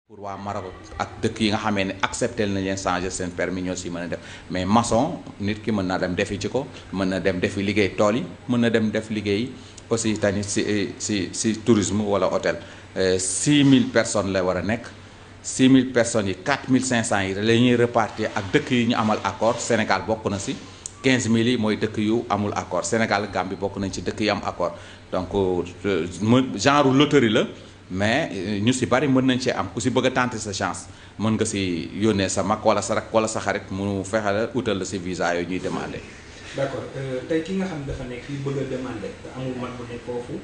pour waa Maroc ak dëkk yi nga xamee ne accepté nañ leen changer seen permis ñoo si mën a def mais maçon nit ki mën na dem defi ci ko mën na dem defi liggéey tool yi mën na dem def liggéey aussi tamit si tourisme wala hôtel 6000 personnes la war a nekk 6000 personnes yi 4500 yi la ñuy repartir ak dëkk yi ñu amal accord Sénégal bokk na si 15000 yi mooy dëkk yu amul accord Sénégal Gambie bokk nañ ci dëkk yi am accord donc genre loterie la. mais ñu si bari mën nañ cee am ku si bëgg a tenter sa chance mën nga si yónnee sa mag wala sa rak wala sa xarit mu fexe la utal la si visa yooyu ñuy demandé. d'accord tey ki nga xam ne dafa nekk fii bëgg a demandé te amul mag bu nekk foofu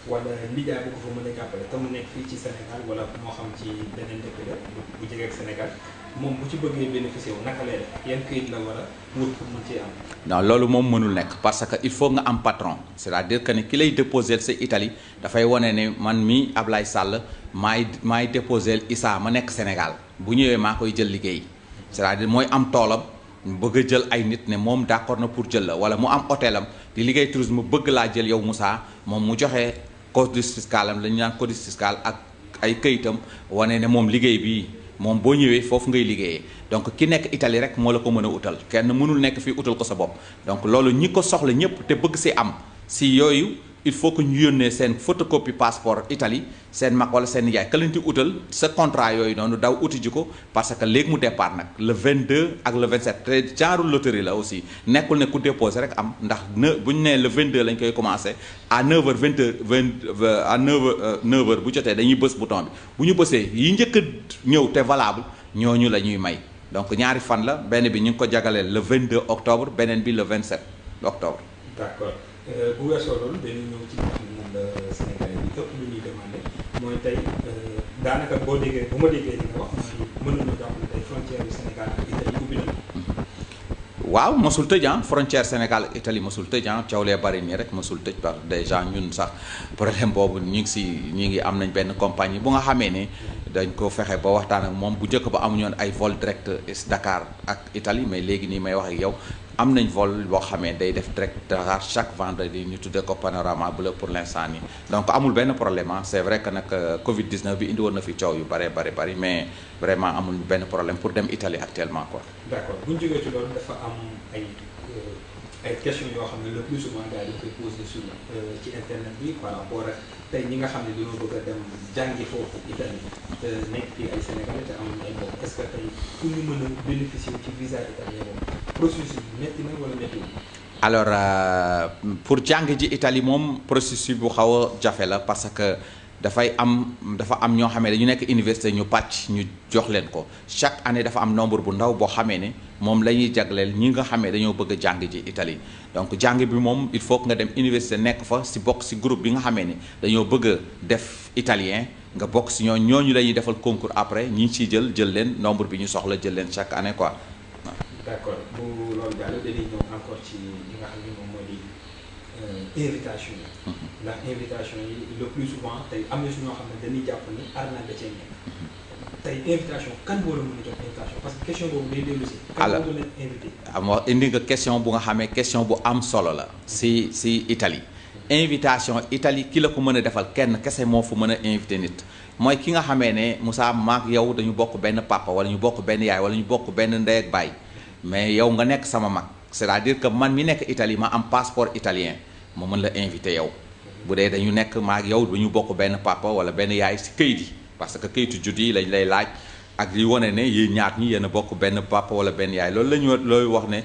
wala nijaay bu ko fa mën a jàppale te mu nekk fii ci Sénégal wala moo xam ci beneen dëkk la bu jege ak Sénégal moom bu ci bëggee bénéficier wu naka lay def yan këyit la war a wut pour mën cee am. non loolu moom mënul nekk parce que il faut nga am patron c'est-à-dire que ne ki lay déposer sa Italie dafay wane ne man mi Ablaye Sall maay déposer Issa ma nekk Sénégal bu ñëwee maa koy jël liggéey c'est-à-dire mooy am toolam bëgg a jël ay nit ne moom d'accord na pour jël la wala mu am hôtelam di liggéey tourisme bëgg laa jël yow Moussa moom mu joxe codice fiscal am la ñu naan codice fiscal ak ay këyitam wane ne moom liggéey bii moom boo ñëwee foofu ngay liggéeyee donc ki nekk Italie rek moo la ko mën a utal kenn mënul nekk fii utal ko sa bopp donc loolu ñi ko soxla ñëpp te bëgg si am si yooyu il faut que ñu yónnee seen photocopie passeport Italie seen mag wala seen nijaay ka leen di utal sa contrat yooyu noonu daw uti ji ko parce que léegi mu départ nag le 22 ak le 27 te genre loterie la aussi nekkul ne ku déposé rek am ndax bu ñu nee le 22 lañ koy commencé à 9h 20 à 9h bu jotee dañuy bës bouton bi bu ñu bësee yi njëkk a ñëw te valable ñooñu la ñuy may donc ñaari fan la benn bi ñu ngi ko jagaleel le 22 octobre beneen bi le 27 octobre. d'accord. bu weesoo loolu dañuy ñëw ci li nga xam ne moom la Sénégalais yi ëpp lu ñuy demandé mooy tey daanaka boo déggee bu ma déggee li nga wax mooy mën nañu jàpp ne tey frontière yu Sénégal ak Italie ubbi na. waaw mosul tëj frontière Sénégal ak Italie mosul tëj coow lee bari nii rek mosul tëj parce que déjà ñun sax problème boobu ñu ngi am nañ benn compagnie bu nga xamee ne dañ ko fexe ba waxtaan ak moom bu njëkk ba amuñu woon ay vol direct Dakar ak Italie mais léegi nii may wax ak yow. am nañ vol boo xamee day def direct Dakar chaque vendredi ñu tuddee ko panorama bleu pour l'instant nii donc amul benn problème c'est vrai que nag Covid 19 bi indi woon na fi coow yu bari mais vraiment amul benn problème pour dem Italie actuellement quoi. d'accord bu ñu jógee ci loolu dafa am ay questions yoo xam ne le plus souvent gars yi dañ koy poser sur ci internet bi par rapport ak tey ñi nga xam ne dañoo bëgg a dem jàngi foofu Italie te nekk fii ay Sénégalais te amuñu ay mbokk est-ce que tey pour ñu mën a bénéficier ci visa italien boobu processus bi métti na wala méttiwul. alors pour jàng ji Italie moom processus bu xaw a jafe la parce que dafa am ñoo xamee dañu nekk université ñu pàcc ñu jox leen ko chaque année dafa am nombre bu ndaw boo xamee ne moom la ñuy jagleel ñi nga xamee dañoo bëgg a jàng ji Italie donc jàng bi moom il faut que nga dem université nekk fa si bokk si groupe bi nga xamee ne dañoo bëgg a def italien nga bokk si ñooñu la ñuy defal concours après ñi ciy jël leen nombre bi ñu soxla jël leen chaque année quoi. d'accord bu loolu daal dañuy ñëw encore ci li nga xam ne moom moo di invitation yi. ndax invitation yi le plus souvent tey am na si ñoo xam ne dañuy jàpp ni arnaque da cee nekk. tey invitation kan war a mën a jox invitation parce que question boobu day dellu si. alors kan moo leen invité. indi nga question bu nga xamee question bu am solo la si Italie. invitation Italie ki la ko mën a defal kenn kese moo fu mën a invité nit mooy ki nga xamee ne Moussa maak yow dañu bokk benn papa wala ñu bokk benn yaay wala ñu bokk benn ndey ak baay. mais yow nga nekk sama mag c'est-à-dire que man mi nekk Italie ma am passeport italien ma mën la invité yow bu dee dañu nekk maag yow dañu bokk benn papa wala benn yaay si këyit yi parce que këyitu judd yi lañ lay laaj ak li wane ne yéen ñaar ñi yéen a bokk benn papa wala benn yaay loolu la ñu looy wax ne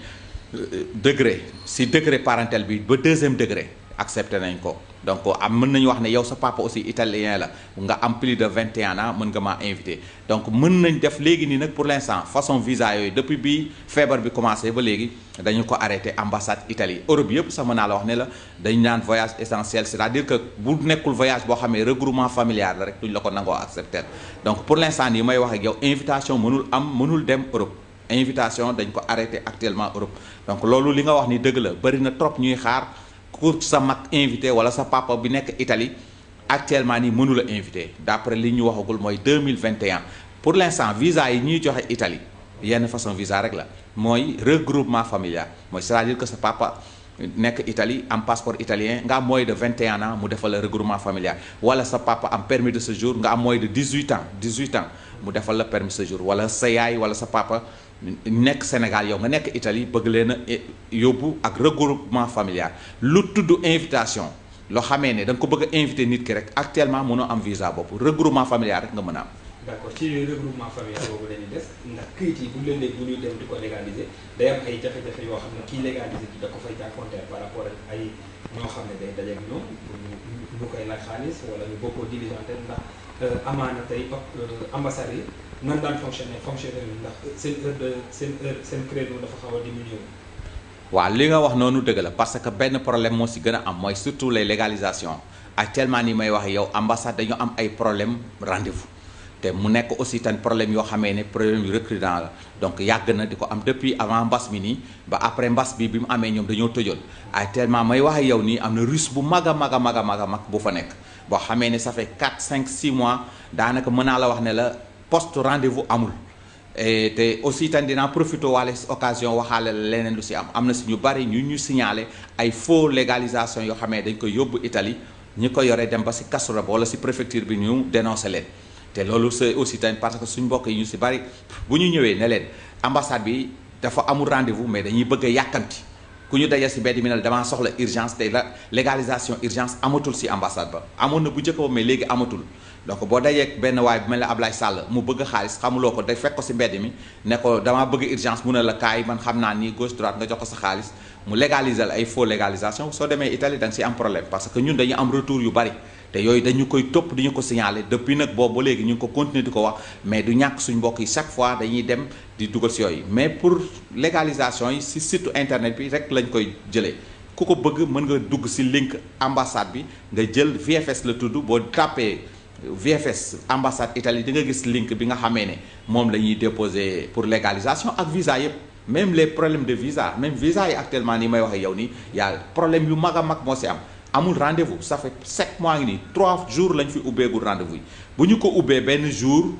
degré si degré parentel bi ba 2e degré accepté nañ ko donc mën nañu wax ne yow sa papa aussi italien la nga am plus de 21 ans mën nga maa invité donc mën nañ def léegi nii nag pour l'instant façon visa yooyu depuis bi feebar bi commencé ba léegi dañu ko arrêté ambassade Italie Europe yëpp sax mën naa la wax ne la dañ naan voyage essentiel c'est-à-dire que bu nekkul voyage boo xamee regroupement familial la rek duñ la ko nangoo accepté donc pour l'instant nii may wax ak yow invitation mënul dem Europe invitation dañ ko arrêté actuellement Europe donc loolu li nga wax ni dëgg la bëri na trop ñuy xaar pour sa mag invité wala sa papa bi nekk Italie actuellement nii mënula invité d'après li ñu waxagul mooy 2021 pour l'instant visa yi ñuy joxe Italie yenn façon visa rek la mooy regroupement familial mooy c'est-à-dire que sa papa nekk Italie am passeport italien nga am moins de 21 ans mu defal la regroupement familial wala sa papa am permis de séjour nga am moins de 18 ans mu defal la permis de séjour wala sa yaay wala sa papa nekk Sénégal yow nga nekk Italie bëgg leen a yóbbu ak regroupement familial lu tudd invitation loo xamee ne da nga ko bëgg a invité nit ki rek actuellement mënoo am visa bopp regroupement familial rek nga mën a am. d'accord ci regroupement familial boobu dañuy des ndax këyit yi bu leen bu ñuy dem di ko légaliser day am ay jafe-jafe yoo xam ne kii légaliser ki da ko fay jànkuwanteel par rapport ak ay ñoo xam ne day dajeeg ñoom ñu koy laaj xaalis wala ñu bokkoo diligenté ndax amaana tey ambassade yi nan daan fonctionner ndax seen créneau dafa xaw a diminuer. waaw li nga wax noonu dëgg la parce que benn problème moo si gën a am mooy surtout les légalisations actuellement ni may wax yow ambassade dañu am ay problème rendez-vous te mu nekk aussi tan problème yoo xamee ne problème yu récurrent la donc yàgg na di ko am depuis avant mbas mi nii ba après mbas bi mu amee ñoom dañoo tëjoon actuellement may wax yow nii am na russe bu mag a mag bu fa nekk boo xamee ne ça fait 4 5 6 mois daanaka mën naa la wax ne la poste rendez-vous amul te aussi tan dinaa profité waale occasion waxaale la leneen lu si am na si ñu bari ñu signalé ay faux légalisation yoo xamee dañ koy yóbbu Italie ñi ko yore dem ba si casserole wala si préfecture bi ñu dénoncé leen te loolu c'est aussi tamit parce que suñ mbokk yi ñu si bari bu ñu ñëwee ne leen ambassade bi dafa amul rendez-vous mais dañuy bëgg a yàkkamti ku ñu daje si mbedd mi ne damaa soxla urgence te la légalisation urgence amatul si ambassade ba amoon na bu njëkk ba mais léegi amatul donc boo dajee benn waay bu mel ne Ablaye Sall mu bëgg xaalis xamuloo ko day fekk ko si mbedd mi ne ko damaa bëgg urgence mu ne la kaay man xam naa nii gauche droite nga jox ko sa xaalis mu légaliser la ay faux légalisation soo demee Italie da nga si am problème parce que ñun dañu am retour yu bari te yooyu dañu koy topp di ñu ko signaler depuis nag boobu ba léegi ñu ngi ko continuer di ko wax mais du ñàkk suñ mbokk yi chaque fois dañuy dem di dugal si yooyu mais pour légalisation yi si site internet bi rek lañ koy jëlee ku ko bëgg mën nga dugg si link ambassade bi nga jël VFS la tudd boo tàppee VFS ambassade Italie di nga gis link bi nga xamee ne moom la ñuy déposer pour légalisation ak visa yëpp même les problèmes de visa même visa yi actuellement nii may waxee yow nii y'a problème yu mag a mag moo si am amul rendez-vous ça fait 7 mois ngi nii 3 jours lañ fi ubbeegul rendez-vous yi bu ñu ko ubbee benn jour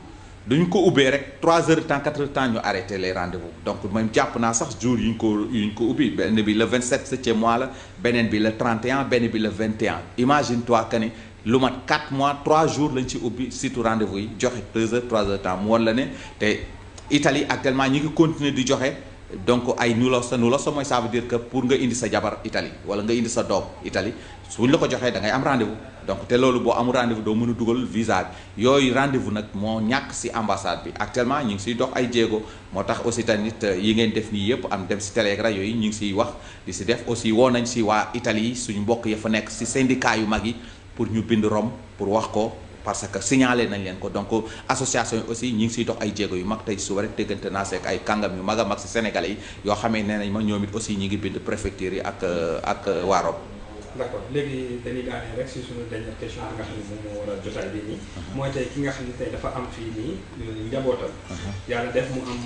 duñu ko ubbee rek 3 heures de temps 4 heures de temps ñu arrêté les rendez-vous donc même jàpp naa sax jour yu ñu ko ubbi benn bi le 27 septième mois la beneen bi le 31 benn bi le 21 imagine toi que ni lu mat 4 mois 3 jours lañ ci ubbi surtout rendez-vous yi joxe 2 heures 3 heures de temps mu woon la ne te Italie actuellement ñi ngi continuer di joxe donc ay nulos mooy ça veut dire que pour nga indi sa jabar Italie wala nga indi sa doom Italie suñ la ko joxee da ngay am rendez-vous donc te loolu boo amul rendez-vous doo mën a dugal visa bi yooyu rendez-vous nag moo ñàkk ci ambassade bi actuellement ñu ngi ciy dox ay jéego moo tax aussi tamit yi ngeen def nii yëpp am dem ci télé ak rajo yi ñu ngi ciy wax di ci def aussi woo nañ ci waa Italie yi suñu mbokk ya fa nekk ci syndicat yu mag yi pour ñu bind Rome pour wax ko parce que signalé nañ leen ko donc association yi aussi ñi ngi siy dox ay jéego yu mag tey suba rek déggante naa seeg ay kàngam yu mag a mag si sénégalais yi yoo xamee nee nañ ma ñoom it aussi ñi ngi bind préfecture yi ak waa Rome. d'accord léegi dañuy daaneel rek si suñu dernière question bi nga xam ne moom moo war a jotaay bi nii. mooy tey ki nga xam ne tey dafa am fii nii njabootam. yàlla def mu am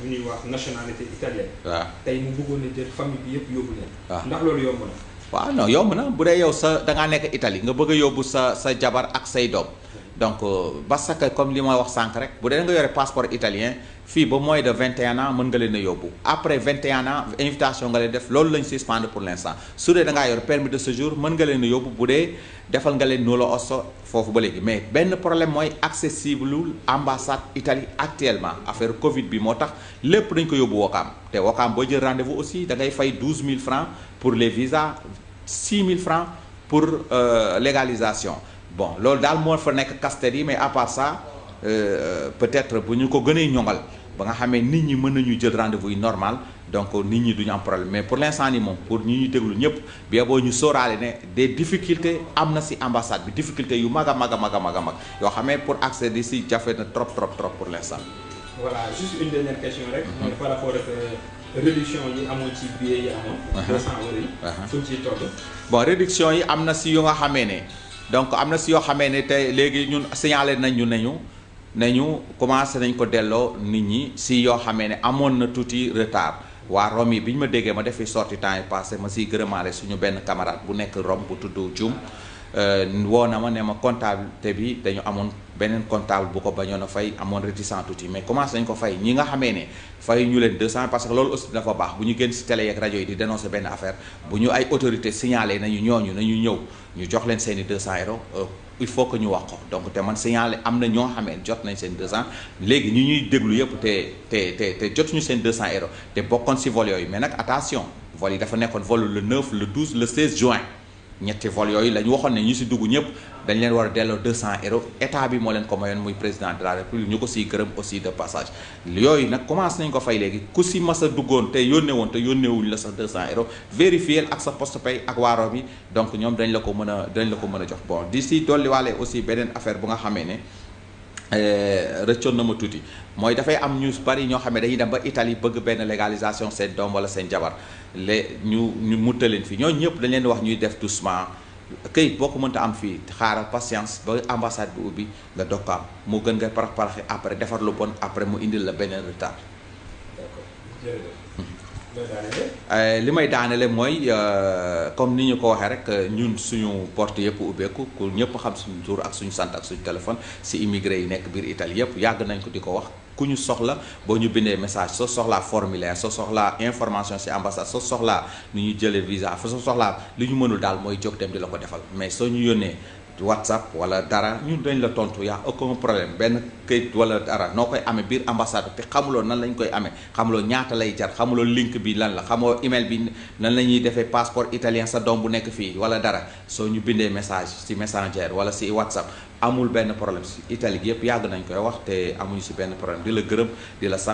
lu ñuy wax nationalité italienne. waaw tey mu bëggoon a jël famille bi yëpp yóbbu leen. waaw ndax loolu yomb na. waaw non yomb na bu dee yow da ngaa nekk Italie nga bëgg a yóbbu sa jabar ak say doom. donc parce que comme li ma wax sànq rek bu dee nga yore passeport italien fii ba moins de 21 ans mën nga leen a yóbbu après 21 ans invitation nga leen def loolu lañ suspendre pour l'instant su dee da ngaa yor permis de séjour mën nga leen a yóbbu bu dee defal nga leen nulla osso foofu ba léegi mais benn problème mooy accessible ambassade Italie actuellement affaire Covid bi moo tax lépp dañ ko yóbbu Ouakam te Ouakam boo jël rendez-vous aussi da ngay fay 12 000 francs pour les visas 6 000 francs pour légalisation. bon loolu daal moo fa nekk casse-tête yi mais à part ça peut-être bu ñu ko gënee ñoŋal ba nga xamee nit ñi mën nañu jël rendez-vous yi normal donc nit ñi duñu am problème mais pour l'instant nii moom pour ñi ñuy déglu ñëpp bien boo ñu sóoraale ne des difficultés am na ci ambassade bi difficultés yu mag a mag yoo xamee pour accéder ci jafe na trop pour l'instant. voilà juste une dernière question rek. mooy par rapport ak réduction yi amoon ci billet yi amoon. 200 euros yi. fu ñu ciy toll. bon réduction yi am na ci yu nga xamee ne. donc am na si yoo xamee ne tey léegi ñun signalé nañ ñu nañu commencé nañ ko delloo nit ñi si yoo xamee ne amoon na tuuti retard waa Rome yi bi ñu ma déggee ma defi sorti temps yi passé ma siy gërëmaale suñu benn camarade bu nekk Rome bu tudd Dioum woo na ma ne ma comptabilité bi dañu amoon beneen comptable bu ko bañoon a fay amoon réticent tuuti mais commencé nañ ko fay ñi nga xamee ne fay ñu leen 200 parce que loolu aussi dafa baax bu ñu génn ci télé yeeg rajo yi di dénoncer benn affaire bu ñu ay autorité signalé nañu ñooñu nañu ñëw ñu jox leen seeni 200 euros il faut que ñu wax ko donc te man signalé am na ñoo xamee jot nañ seen 200 léegi ñi ñuy déglu yëpp te jotuñu seen 200 euros te bokkoon ci vol yooyu mais nag attention vol yi dafa nekkoon vol le 9 le 12 le 16 juin ñetti vol yooyu la ñu waxoon ne ñu ci dugg ñëpp dañ leen war a delloo 200 euros état bi moo leen ko mayoon muy président de la république ñu ko siy gërëm aussi de passage yooyu nag commencé nañ ko fay léegi ku si mas a duggoon te yónnee woon te yónneewuñ la sax 200 euros vérifier ak sa poste pay ak waaroo bi donc ñoom dañ la ko mën a jox bon di si dolliwaale aussi beneen affaire bu nga xamee ne rëccoon na ma tuuti mooy dafay am ñu bari ñoo xam ne dañuy dem ba Italie bëgg benn légalisation seen doom wala seen jabar ñu muttaleen fii ñooñu ñëpp dañ leen wax ñuy def doucement këyit boo ko mënta am fii xaaral patience ba ambassade bi ubbi nga doog ko am mu gën nga paraxi après defar lu bon après mu indil la beneen retard. li may daanele mooy comme ni ñu ko waxee rek ñun suñu porte yëpp ubbeeku ku ñëpp xam suñu tur ak suñu sant ak suñu téléphone si immigré yi nekk biir Italie yëpp yàgg nañ ko di ko wax ku ñu soxla boo ñu bindee message soo soxlaa formulaire soo soxlaa information si ambassade soo soxlaa nu ñu jëlee visa soo soxlaa li ñu mënul daal mooy jóg dem di la ko defal mais soo ñu yónnee WhatsApp wala dara ñun dañ la tontu yaa aucun problème benn këyit wala dara noo koy amee biir ambassade te xamuloo nan lañ koy amee xamuloo ñaata lay jar xamuloo link bi lan la xamoo email bi nan la ñuy defee passeport italien sa doom bu nekk fii wala dara soo ñu bindee message si Messenger wala si WhatsApp amul benn problème si Italie gi yëpp yàgg nañ koy wax te amuñu si benn problème di la gërëm di la sant